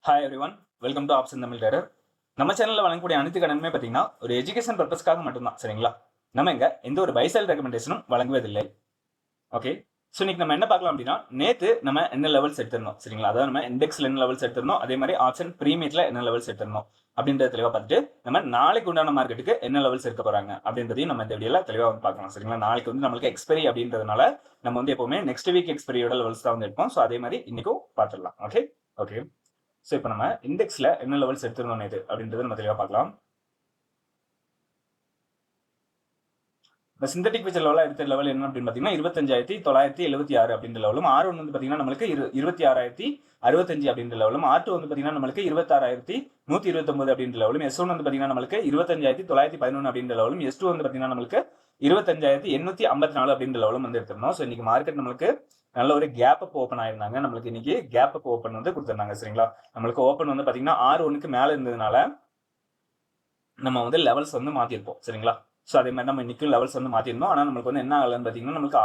Hi everyone, welcome to option Tamil terror. நம்ம சேனலில் வழங்கக்கூடிய அனைத்து கடனுமே பார்த்தீங்கன்னா ஒரு எஜுகேஷன் பர்பஸ்க்காக மட்டும்தான். சரிங்களா? நம்ம இங்கே எந்த ஒரு பைசல் ரெக்கமெண்டேஷனும் வழங்குவதில்லை. ஓகே, ஸோ இன்னைக்கு நம்ம என்ன பார்க்கலாம் அப்படின்னா, நேற்று நம்ம என்ன லெவல்ஸ் எடுத்திருந்தோம். சரிங்களா? அதாவது நம்ம இண்டெக்ஸில் என்ன லெவல்ஸ் எடுத்திருந்தோம், அதே மாதிரி ஆப்ஷன் ப்ரீமியத்தில் என்ன லெவல்ஸ் எடுத்திருந்தோம் அப்படின்றத தெளிவாக பார்த்துட்டு நம்ம நாளைக்கு உண்டான மார்க்கெட்டுக்கு என்ன லெவல்ஸ் இருக்க போறாங்க அப்படின்றதையும் நம்ம இந்த வீடியோவில் தெளிவாக வந்து பார்க்கலாம். சரிங்களா? நாளைக்கு வந்து நம்மளுக்கு எக்ஸ்பைரி அப்படின்றதுனால நம்ம வந்து எப்பவுமே நெக்ஸ்ட் வீக் எக்ஸ்பைரியோட லெவல்ஸ் தான் வந்து எடுப்போம். ஸோ அதே மாதிரி இன்னைக்கும் பார்த்துடலாம். ஓகே ஓகே ஸோ இப்போ நம்ம இண்டெக்ஸில் என்ன லெவல்ஸ் எடுத்துருந்தோம் இது அப்படின்றத நம்ம தெளிவாக பார்க்கலாம். இந்த சிந்தட்டிக் ஃபியூச்சர் லெவலில் எடுத்த லெவல் என்ன அப்படின்னு பார்த்தீங்கன்னா 25,976 அப்படின்ற லெவலும், R1 வந்து பார்த்தீங்கன்னா நம்மளுக்கு 26,065 அப்படின்ற லெவலும், R2 வந்து பார்த்தீங்கன்னா நம்மளுக்கு 26,129 அப்படின்ற லெவலும், S1 வந்து பார்த்தீங்கன்னா நம்மளுக்கு 25,911 அப்படின்ற லெவலும், S2 வந்து பார்த்தீங்கன்னா நம்மளுக்கு 25,854 அப்படின்ற லெவலும் வந்து எடுத்திருந்தோம். ஸோ இன்னைக்கு மார்க்கெட் நம்மளுக்கு நல்ல ஒரு கேப் அப் ஓப்பன் ஆயிருந்தாங்க. நம்மளுக்கு இன்னைக்கு கேப் அப் ஓப்பன் வந்து கொடுத்துருந்தாங்க. சரிங்களா? நம்மளுக்கு ஓப்பன் வந்து பார்த்தீங்கன்னா R1க்கு மேலே இருந்ததுனால நம்ம வந்து லெவல்ஸ் வந்து மாற்றிருப்போம். சரிங்களா? ஸோ அதே மாதிரி நம்ம இன்னைக்கும் லெவல்ஸ் வந்து மாற்றிருந்தோம். ஆனால் நம்மளுக்கு வந்து என்ன ஆகலன்னு பார்த்தீங்கன்னா, நம்மளுக்கு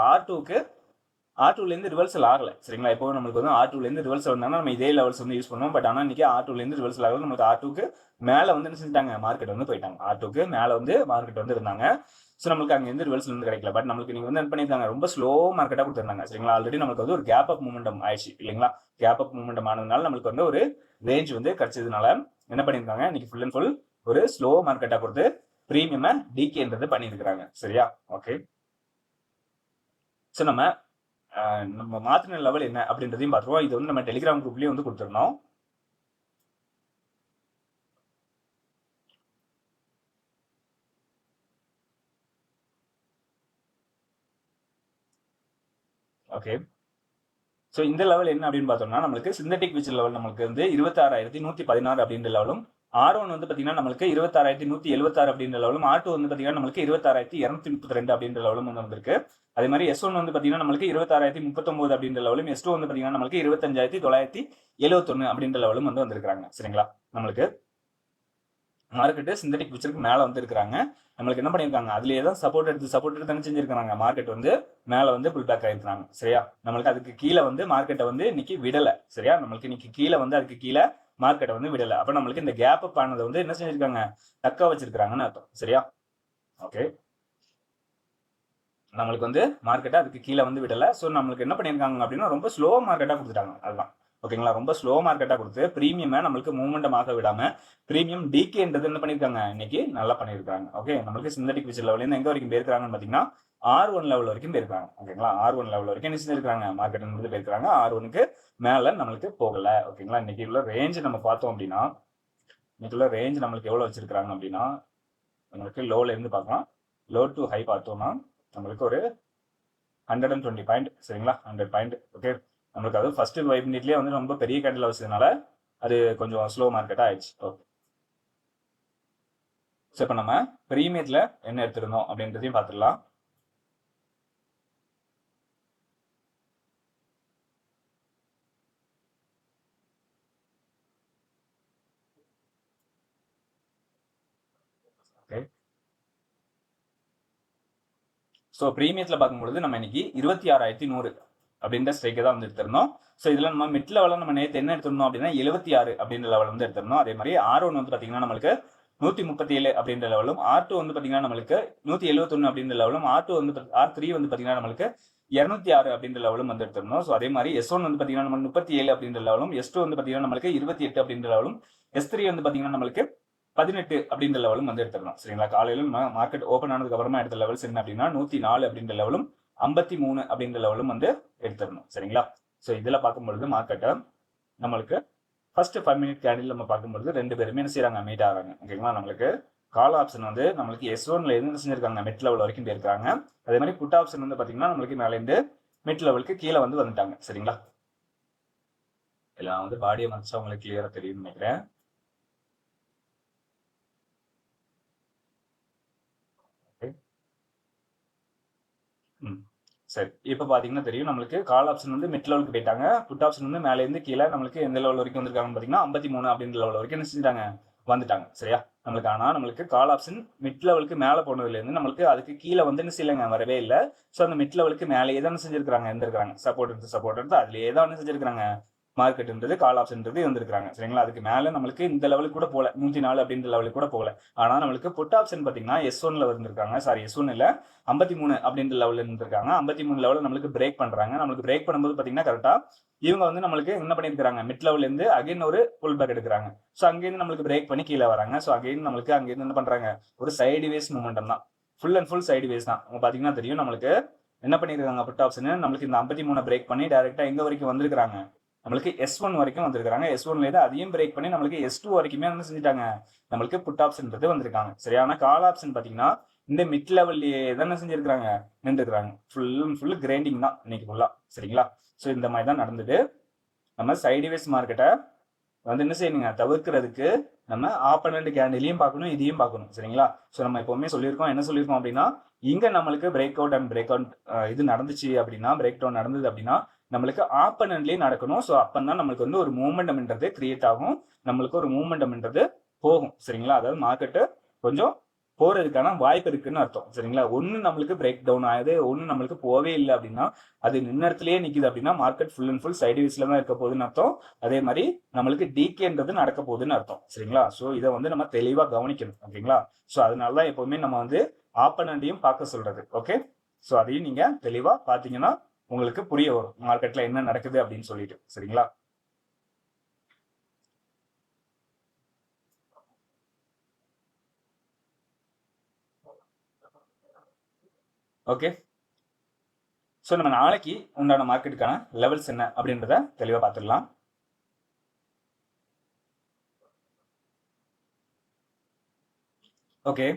R2லேருந்து ரிவர்சல் ஆகலை. சரிங்களா? இப்போ நம்மளுக்கு வந்து R2லேருந்து ரிவர்சல் வந்தாங்கன்னா நம்ம இதே லெவல்ஸ் வந்து யூஸ் பண்ணுவோம். பட் ஆனால் இன்னைக்கு R2லேருந்து ரிவர்சல் ஆகல. நம்மளுக்கு R2க்கு மேலே வந்து என்ன செஞ்சுட்டாங்க, மார்க்கெட் வந்து போயிட்டாங்க. R2க்கு மேலே வந்து மார்க்கெட் வந்து இருந்தாங்க. ஸோ நம்மளுக்கு அங்கேருந்து ரிவர்சல் வந்து கிடைக்கல. பட் நம்மளுக்கு நீங்கள் வந்து என்ன பண்ணியிருக்காங்க, ரொம்ப ஸ்லோ மார்க்கெட்டாக கொடுத்துருந்தாங்க. சரிங்களா? ஆல்ரெடி நம்மளுக்கு வந்து ஒரு கேப் அப் மூமெண்டம் ஆயிடுச்சு இல்லைங்களா? கேப் அப் மூமெண்டம் ஆனதுனால நம்மளுக்கு வந்து ஒரு ரேஞ்ச் வந்து கிடைச்சதுனால என்ன பண்ணியிருக்காங்க, இன்னைக்கு ஃபுல் அண்ட் ஃபுல் ஒரு ஸ்லோ மார்க்கெட்டாக கொடுத்து பிரீமியமை டிகேன்றது பண்ணியிருக்கிறாங்க. சரியா? ஓகே, ஸோ நம்ம மாற்றின லெவல் என்ன அப்படின்றதையும் பார்த்துருவோம். இது வந்து நம்ம டெலிகிராம் குரூப்லேயும் வந்து கொடுத்துருந்தோம். ஓகே, ஸோ இந்த லெவல் என்ன அப்படின்னு பார்த்தோம்னா, நம்மளுக்கு சிந்தட்டிக் ஃபியூச்சர் லெவல் நம்மளுக்கு வந்து 26,116 அப்படின்ற லெவலும், R1 வந்து பார்த்தீங்கன்னா நம்மளுக்கு 26,176 அப்படின்ற லெவலும், R2 வந்து பார்த்தீங்கன்னா நம்மளுக்கு 26,232 அப்படின்ற லெவலும் வந்து வந்திருக்கு. அதே மாதிரி S1 வந்து பார்த்தீங்கன்னா நம்மளுக்கு 26,039 அப்படின்ற லெவலும், S2 வந்து பார்த்தீங்கன்னா நம்மளுக்கு 25,971 அப்படின்ற லெவலும் வந்து வந்திருக்காங்க. சரிங்களா? நம்மளுக்கு மார்க்கெட்டு சிந்தட்டிக் ஃபியூச்சருக்கு மேலே வந்து இருக்கிறாங்க. நம்மளுக்கு என்ன பண்ணியிருக்காங்க, அதுலேயே தான் சப்போர்ட் எடுத்து தானே செஞ்சிருக்காங்க. மார்க்கெட் வந்து மேலே வந்து புல் பேக் ஆயிருக்காங்க. சரியா? நம்மளுக்கு அதுக்கு கீழே வந்து மார்க்கெட்டை வந்து இன்னைக்கு விடலை. சரியா? நம்மளுக்கு இன்னைக்கு கீழே வந்து அதுக்கு கீழே மார்க்கெட்டை வந்து விடலை. அப்போ நம்மளுக்கு இந்த கேப் அப் ஆனதை வந்து என்ன செஞ்சிருக்காங்க, தக்க வச்சிருக்காங்கன்னு அர்த்தம். சரியா? ஓகே, நம்மளுக்கு வந்து மார்க்கெட்டை அதுக்கு கீழே வந்து விடலை. ஸோ நம்மளுக்கு என்ன பண்ணியிருக்காங்க அப்படின்னா, ரொம்ப ஸ்லோ மார்க்கெட்டாக கொடுத்துட்டாங்க. அதுதான் ஓகேங்களா? ரொம்ப ஸ்லோ மார்க்கெட்டாக கொடுத்து பிரீமியமை நம்மளுக்கு மூவ்மெண்டமாக விடாம பிரீமியம் டிகேன்றது என்ன பண்ணியிருக்காங்க, இன்னைக்கு நல்லா பண்ணியிருக்காங்க. ஓகே, நம்மளுக்கு சிந்தட்டிக் ஃபியூச்சர் லெவலில் எங்க வரைக்கும் போயிருக்காங்கன்னு பார்த்தீங்கன்னா R1 லெவல் வரைக்கும் போயிருக்காங்க. ஓகேங்களா? R1 லெவல் வரைக்கும் என்ன செஞ்சிருக்காங்க, மார்க்கெட் வந்து போயிருக்காங்க. R1க்கு மேலே நம்மளுக்கு போகல. ஓகேங்களா? இன்னைக்கு உள்ள ரேஞ்ச் நம்ம பார்த்தோம் அப்படின்னா, இன்னைக்கு உள்ள ரேஞ்ச் நம்மளுக்கு எவ்வளோ வச்சிருக்காங்க அப்படின்னா, நம்மளுக்கு லோல இருந்து பார்க்கலாம், லோ டு ஹை பார்த்தோம்னா நம்மளுக்கு ஒரு 120 பாயிண்ட். சரிங்களா? 100 பாயிண்ட். ஓகே, நம்மளுக்கு அது ஃபர்ஸ்ட் 5 மினிட்லேயே வந்து ரொம்ப பெரிய கேண்டில் வச்சதுனால அது கொஞ்சம் ஸ்லோ மார்க்கெட்டாக ஆயிடுச்சு. ஓகே, ஸோ இப்போ நம்ம பிரீமியத்தில் என்ன எடுத்திருந்தோம் அப்படின்றதையும் பார்த்துடலாம். ஓகே, ஸோ பிரீமியத்தில் பார்க்கும்பொழுது நம்ம இன்னைக்கு 26,100 அப்படின்ற ஸ்ட்ரைக்கை தான் வந்து எடுத்திருந்தோம். ஸோ இதில் நம்ம மிட் லெவலில் நம்ம நேற்று என்ன எடுத்திருந்தோம் அப்படின்னா 76 அப்படின்ற லெவல் வந்து எடுத்திருந்தோம். அதே மாதிரி R1 வந்து பார்த்தீங்கன்னா நம்மளுக்கு 137 அப்படின்ற லெவலும், R2 வந்து பார்த்தீங்கன்னா நம்மளுக்கு 171 அப்படின்ற லெவலும், R3 வந்து பார்த்தீங்கன்னா நம்மளுக்கு 206 அப்படின்ற லெவலும் வந்து எடுத்திருந்தோம். ஸோ அதே மாதிரி S1 வந்து பார்த்தீங்கன்னா நம்ம 37 அப்படின்ற லெவலும், S2 வந்து பார்த்தீங்கன்னா நம்மளுக்கு 28 அப்படின்ற லெவலும், S3 வந்து பார்த்தீங்கன்னா நம்மளுக்கு 18 அப்படின்ற லெவலும் வந்து எடுத்துடலாம். சரிங்களா? காலையில் மார்க்கெட் ஓப்பன் ஆனதுக்கு அப்புறமா எடுத்த லெவல்ஸ் என்ன அப்படின்னா 104 அப்படின்ற லெவலும் 53 அப்படின்ற லெவலும் வந்து எடுத்துடணும். சரிங்களா? ஸோ இதில் பார்க்கும்பொழுது மார்க்கெட்டை நம்மளுக்கு ஃபர்ஸ்ட் 5 மினிட் கேண்டில் நம்ம பார்க்கும்பொழுது ரெண்டு பேருமே என்ன செய்யறாங்க, மீட் ஆகிறாங்க. ஓகேங்களா? நம்மளுக்கு கால் ஆப்ஷன் வந்து நம்மளுக்கு S1ல இருந்து செஞ்சிருக்காங்க, மிட் லெவல் வரைக்கும் போயிருக்காங்க. அதே மாதிரி புட் ஆப்ஷன் வந்து பார்த்தீங்கன்னா நம்மளுக்கு மேலேருந்து மிட் லெவலுக்கு கீழே வந்து வந்துட்டாங்க. சரிங்களா? எல்லாம் வந்து பாடியை மறைச்சா உங்களுக்கு கிளியரா தெரியும்னு நினைக்கிறேன். சரி, இப்போ பார்த்தீங்கன்னா தெரியும் நம்மளுக்கு கால் ஆப்ஷன் வந்து மிட் லெவலுக்கு போயிட்டாங்க. புட் ஆப்ஷன் வந்து மேலேருந்து கீழே நம்மளுக்கு எந்த லெவல் வரைக்கும் வந்திருக்காங்கன்னு பார்த்தீங்கன்னா 53 அப்படின்ற லெவல் வரைக்கும் என்ன செஞ்சுட்டாங்க, வந்துட்டாங்க. சரியா? நம்மளுக்கு ஆனால் நம்மளுக்கு கால் ஆப்ஷன் மிட் லெவலுக்கு மேலே போனதுலேருந்து நம்மளுக்கு அதுக்கு கீழே வந்து என்ன செய்யலைங்க, வரவே இல்லை. ஸோ அந்த மிட் லெவலுக்கு மேலேயே தான் செஞ்சிருக்காங்க, இருந்திருக்காங்க. சப்போர்ட் எடுத்து அதுலேயே தான் என்ன செஞ்சிருக்காங்க, மார்க்கெட்ன்றது கால் ஆப்ஷன்ன்றது வந்திருக்காங்க சரிங்களா. அதுக்கு மேல நம்மளுக்கு இந்த லெவலுக்கு கூட போல 104 அப்படின்ற லெவலுக்கு கூட போகல. ஆனா நம்மளுக்கு புட் ஆப்ஷன் பாத்தீங்கன்னா S1ல வந்திருக்காங்க. சாரி S1 இல்ல 53 அப்படின்ற லெவல்ல இருந்திருக்காங்க. 53 லெவல்ல நம்மளுக்கு பிரேக் பண்றாங்க. நம்மளுக்கு பிரேக் பண்ணும்போது பாத்தீங்கன்னா கரெக்டா இவங்க வந்து நம்மளுக்கு என்ன பண்ணிருக்காங்க, மிட் லெவல்ல இருந்து அகைன் ஒரு புல் பேக் எடுக்கிறாங்க. சோ அங்கிருந்து நம்மளுக்கு பிரேக் பண்ணி கீழே வராங்க. சோ அகைன் நம்மளுக்கு அங்கிருந்து என்ன பண்றாங்க, ஒரு சைடு வேஸ் மூமெண்டம் தான், full and full side ways தான். பாத்தீங்கன்னா தெரியும் நம்மளுக்கு என்ன பண்ணிருக்காங்க, புட் ஆப்ஷன் நம்மளுக்கு இந்த 53 பிரேக் பண்ணி டைரக்டா எங்க வரைக்கும் வந்திருக்காங்க, நம்மளுக்கு S1 வரைக்கும் வந்திருக்காங்க. S1ல இருந்து அதையும் பிரேக் பண்ணி நம்மளுக்கு S2 வரைக்குமே என்ன செஞ்சுட்டாங்க, நம்மளுக்கு புட் ஆப்ஷன்ன்றது வந்திருக்காங்க. சரி, ஆனா கால் ஆப்ஷன் பாத்தீங்கன்னா இந்த மிட் லெவல்லயே தான் செஞ்சிருக்காங்க, நின்றுருக்காங்க. ஃபுல் அண்ட் ஃபுல் கிரைண்டிங் தான் இன்னைக்கு ஃபுல்லா. சரிங்களா. ஸோ இந்த மாதிரி தான் நடந்தது. நம்ம சைடுவேஸ் மார்க்கெட்டை வந்து என்ன செய்யணுங்க, தவிர்க்கிறதுக்கு நம்ம ஆப்பனண்ட் கேண்டிலையும் பார்க்கணும், இதையும் பார்க்கணும். சரிங்களா. ஸோ நம்ம எப்பவுமே சொல்லியிருக்கோம், என்ன சொல்லியிருக்கோம் அப்படின்னா, இங்க நம்மளுக்கு break out and break out இது நடந்துச்சு அப்படின்னா, பிரேக் டவுன் நடந்தது அப்படின்னா நம்மளுக்கு ஆப்பனண்ட்லயே நடக்கணும். ஸோ அப்பதான் நம்மளுக்கு வந்து ஒரு மூமெண்டம்ன்றது கிரியேட் ஆகும், நம்மளுக்கு ஒரு மூமெண்டம்ன்றது போகும். சரிங்களா. அதாவது மார்க்கெட்டு கொஞ்சம் போறதுக்கான வாய்ப்பு இருக்குன்னு அர்த்தம். சரிங்களா. ஒன்னு நம்மளுக்கு பிரேக் டவுன் ஆகுது, ஒன்னு நம்மளுக்கு போவே இல்லை அப்படின்னா, அது நின்னத்திலேயே நிக்குது அப்படின்னா மார்க்கெட் ஃபுல் அண்ட் ஃபுல் சைடுவேஸ்ல தான் இருக்க போகுதுன்னு அர்த்தம். அதே மாதிரி நம்மளுக்கு டிகேன்றது நடக்க போகுதுன்னு அர்த்தம். சரிங்களா. ஸோ இதை வந்து நம்ம தெளிவா கவனிக்கணும். ஓகேங்களா. ஸோ அதனாலதான் எப்பவுமே நம்ம வந்து ஆப்பனண்டையும் பார்க்க சொல்றது. ஓகே. ஸோ அதையும் நீங்க தெளிவா பாத்தீங்கன்னா உங்களுக்கு புரிய வரும் மார்க்கெட்ல என்ன நடக்குது அப்படின்னு சொல்லிட்டு. சரிங்களா. ஓகே. ஸோ நம்ம நாளைக்கு உண்டான மார்க்கெட்டுக்கான லெவல்ஸ் என்ன அப்படின்றத தெளிவாக பார்த்துடலாம். ஓகே.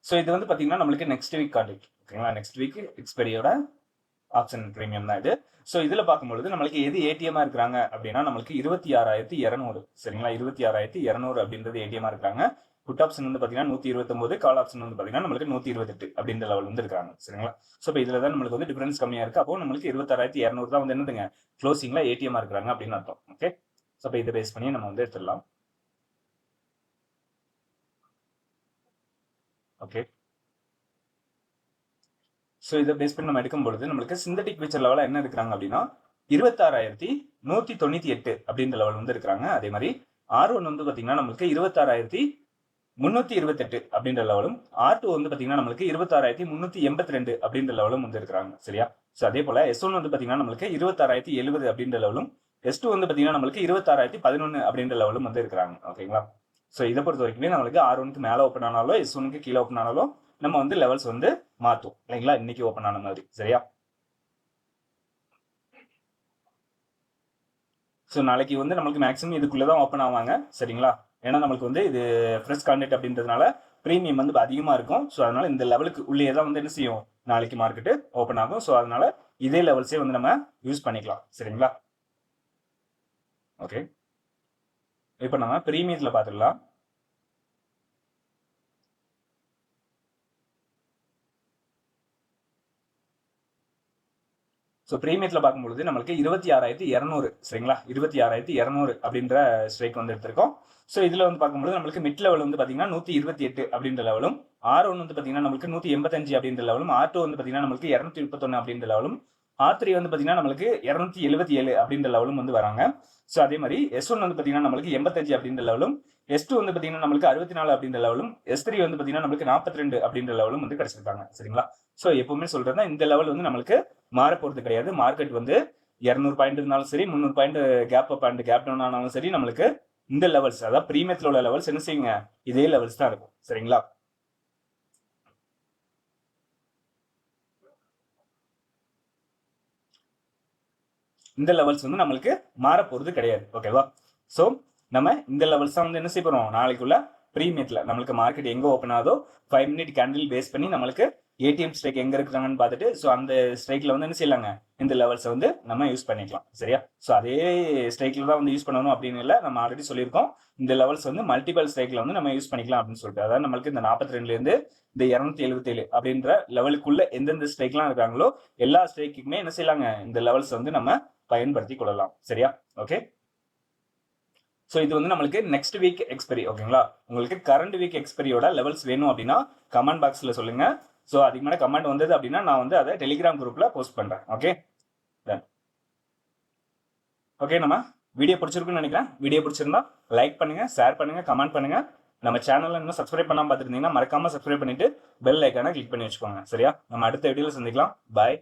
ஸோ இது வந்து பார்த்தீங்கன்னா நம்மளுக்கு நெக்ஸ்ட் வீக் கான்ட்ராக்ட். ஓகேங்களா. நெக்ஸ்ட் வீக் எக்ஸ்பெரியோட ஆப்ஷன் பிரீமியம் தான் இது. ஸோ இதில் பார்க்கும்பொழுது நம்மளுக்கு எது ஏடிஎம்மா இருக்கிறாங்க அப்படின்னா நம்மளுக்கு 26,200. சரிங்களா. 26,200 அப்படின்றது ஏடிஎம்மா இருக்கிறாங்க. புட் ஆப்ஷன் வந்து பார்த்தீங்கன்னா 129, கால் ஆப்ஷன் வந்து பார்த்தீங்கன்னா நம்மளுக்கு 128 அப்படின்ற லெவல் வந்து இருக்காங்க. சரிங்களா. ஸோ இப்போ இதில் தான் நம்மளுக்கு வந்து டிஃபரன்ஸ் கம்மியாக இருக்குது. அப்போ நம்மளுக்கு 26,200 தான் வந்து என்னதுங்க க்ளோசிங்ல ஏடிஎம்மா இருக்கிறாங்க அப்படின்னு அர்த்தம். ஓகே. ஸோ இப்போ இதை பேஸ் பண்ணி நம்ம வந்து எடுத்துடலாம். ஓகே. ஸோ இதை பேஸ் பண்ணி நம்ம எடுக்கும் பொழுது நம்மளுக்கு சிந்தட்டிக் ஃபியூச்சர் லெவலில் என்ன இருக்கிறாங்க அப்படின்னா 26,198 அப்படின்ற லெவல் வந்து இருக்கிறாங்க. அதே மாதிரி R1 வந்து பார்த்தீங்கன்னா நம்மளுக்கு 26,328 அப்படின்ற லெவலும், R2 வந்து பார்த்தீங்கன்னா நம்மளுக்கு 26,382 அப்படின்ற லெவலும் வந்து இருக்கிறாங்க. சரியா. ஸோ அதே போல S1 வந்து பார்த்தீங்கன்னா நம்மளுக்கு 26,070 அப்படின்ற லெவலும், S2 வந்து பார்த்தீங்கன்னா நம்மளுக்கு 26,011 அப்படின்ற லெவலும் வந்து இருக்கிறாங்க. ஓகேங்களா. ஸோ இதை பொறுத்த வரைக்குமே நம்மளுக்கு R1க்கு மேலே ஓப்பன் ஆனாலும் S1க்கு கீழே ஓப்பன் ஆனாலும் நம்ம வந்து லெவல்ஸ் வந்து மாற்றும் இல்லைங்களா, இன்னைக்கு ஓப்பன் ஆன மாதிரி. சரியா. ஸோ நாளைக்கு வந்து நம்மளுக்கு மேக்ஸிமம் இதுக்குள்ளதான் ஓப்பன் ஆவாங்க. சரிங்களா. ஏன்னா நம்மளுக்கு வந்து இது ஃப்ரெஷ் கான்டெக்ட் அப்படின்றதுனால ப்ரீமியம் வந்து அதிகமாக இருக்கும். ஸோ அதனால இந்த லெவலுக்கு உள்ளே தான் வந்து என்ன செய்யும், நாளைக்கு மார்க்கெட்டு ஓப்பன் ஆகும். ஸோ அதனால இதே லெவல்ஸே வந்து நம்ம யூஸ் பண்ணிக்கலாம். சரிங்களா. ஓகே. இப்போ நம்ம ப்ரீமியத்தில் பார்த்துடலாம். ஸோ ப்ரீமியத்தில் பார்க்கும்பொழுது நம்மளுக்கு 26,200. சரிங்களா. 26,200 அப்படின்ற ஸ்ட்ரைக் வந்து எடுத்திருக்கோம். ஸோ இதில் வந்து பார்க்கும்போது நம்மளுக்கு மிட் லெவல் வந்து பார்த்தீங்கன்னா 128 அப்படின்ற லெவலும், R1 வந்து பார்த்தீங்கன்னா நம்மளுக்கு 185 அப்படின்ற லெவலும், R2 வந்து பார்த்தீங்கன்னா நம்மளுக்கு 231 அப்படின்ற லெவலும், R3 வந்து பார்த்தீங்கன்னா நம்மளுக்கு 277 அப்படின்ற லெவலும் வந்து வராங்க. ஸோ அதே மாதிரி S1 வந்து பார்த்தீங்கன்னா நம்மளுக்கு 85 அப்படின்ற லெவலும், S2 வந்து பார்த்தீங்கன்னா நம்மளுக்கு 64 அப்படின்ற லெவலும், S3 வந்து பார்த்தீங்கன்னா நம்மளுக்கு 42 அப்படின்ற லெவலும் வந்து கிடைச்சிருக்காங்க. சரிங்களா. ஸோ எப்பவுமே சொல்றதுன்னா இந்த லெவல் வந்து நம்மளுக்கு மாற போறது கிடையாது. மார்க்கெட் வந்து 200 பாயிண்ட் இருந்தாலும் சரி, 300 point gap up and gap down ஆனாலும் சரி, நம்மளுக்கு இந்த லெவல்ஸ், அதாவது பிரீமியத்தில் உள்ள லெவல்ஸ் என்ன செய்யுங்க, இதே லெவல்ஸ் தான் இருக்கும். சரிங்களா. இந்த லெவல்ஸ் வந்து நம்மளுக்கு மாற போறது கிடையாது. ஓகேவா. ஸோ நம்ம இந்த லெவல்ஸ் தான் வந்து என்ன செய்ய போறோம், நாளைக்குள்ள பிரீமியத்துல நம்மளுக்கு மார்க்கெட் எங்க ஓப்பன் ஆகுதோ 5 மினிட் கேண்டில் பேஸ் பண்ணி நம்மளுக்கு ஏடிஎம் ஸ்ட்ரைக் எங்க இருக்கிறாங்கன்னு பார்த்துட்டு, ஸோ அந்த ஸ்ட்ரைக்ல வந்து என்ன செய்யலாங்க, இந்த லெவல்ஸை வந்து நம்ம யூஸ் பண்ணிக்கலாம். சரியா. ஸோ அதே ஸ்ட்ரைக்ல தான் வந்து யூஸ் பண்ணணும் அப்படின்னு இல்லை, நம்ம ஆல்ரெடி சொல்லியிருக்கோம். இந்த லெவல்ஸ் வந்து மல்டிபிள் ஸ்ட்ரைக்ல வந்து நம்ம யூஸ் பண்ணிக்கலாம் அப்படின்னு சொல்லிட்டு, அதாவது நம்மளுக்கு இந்த 42ல இருந்து இந்த 277 அப்படின்ற லெவலுக்குள்ள எந்தெந்த ஸ்ட்ரைக்லாம் இருக்காங்களோ எல்லா ஸ்ட்ரைக்குமே என்ன செய்யலாங்க, இந்த லெவல்ஸ் வந்து நம்ம பயன்படுத்தி கொள்ளலாம். சரியா. ஓகே. ஸோ இது வந்து நம்மளுக்கு நெக்ஸ்ட் வீக் எக்ஸ்பெரி. ஓகேங்களா. உங்களுக்கு கரண்ட் வீக் எக்ஸ்பெரியோட லெவல்ஸ் வேணும் அப்படின்னா கமெண்ட் பாக்ஸில் சொல்லுங்க. ஸோ அதிகமான கமெண்ட் வந்தது அப்படின்னா நான் வந்து அதை டெலிகிராம் குரூப்ல போஸ்ட் பண்றேன். ஓகே. ஓகே, நம்ம வீடியோ பிடிச்சிருக்குன்னு நினைக்கிறேன். வீடியோ பிடிச்சிருந்தா லைக் பண்ணுங்க, ஷேர் பண்ணுங்க, கமெண்ட் பண்ணுங்க. நம்ம சேனல்ல இன்னும் சப்ஸ்கிரைப் பண்ணாம பார்த்துருந்தீங்கன்னா மறக்காம சப்ஸ்கிரைப் பண்ணிட்டு பெல் ஐக்கானை கிளிக் பண்ணி வச்சுக்கோங்க. சரியா? நம்ம அடுத்த வீடியோல சந்திக்கலாம். பாய்.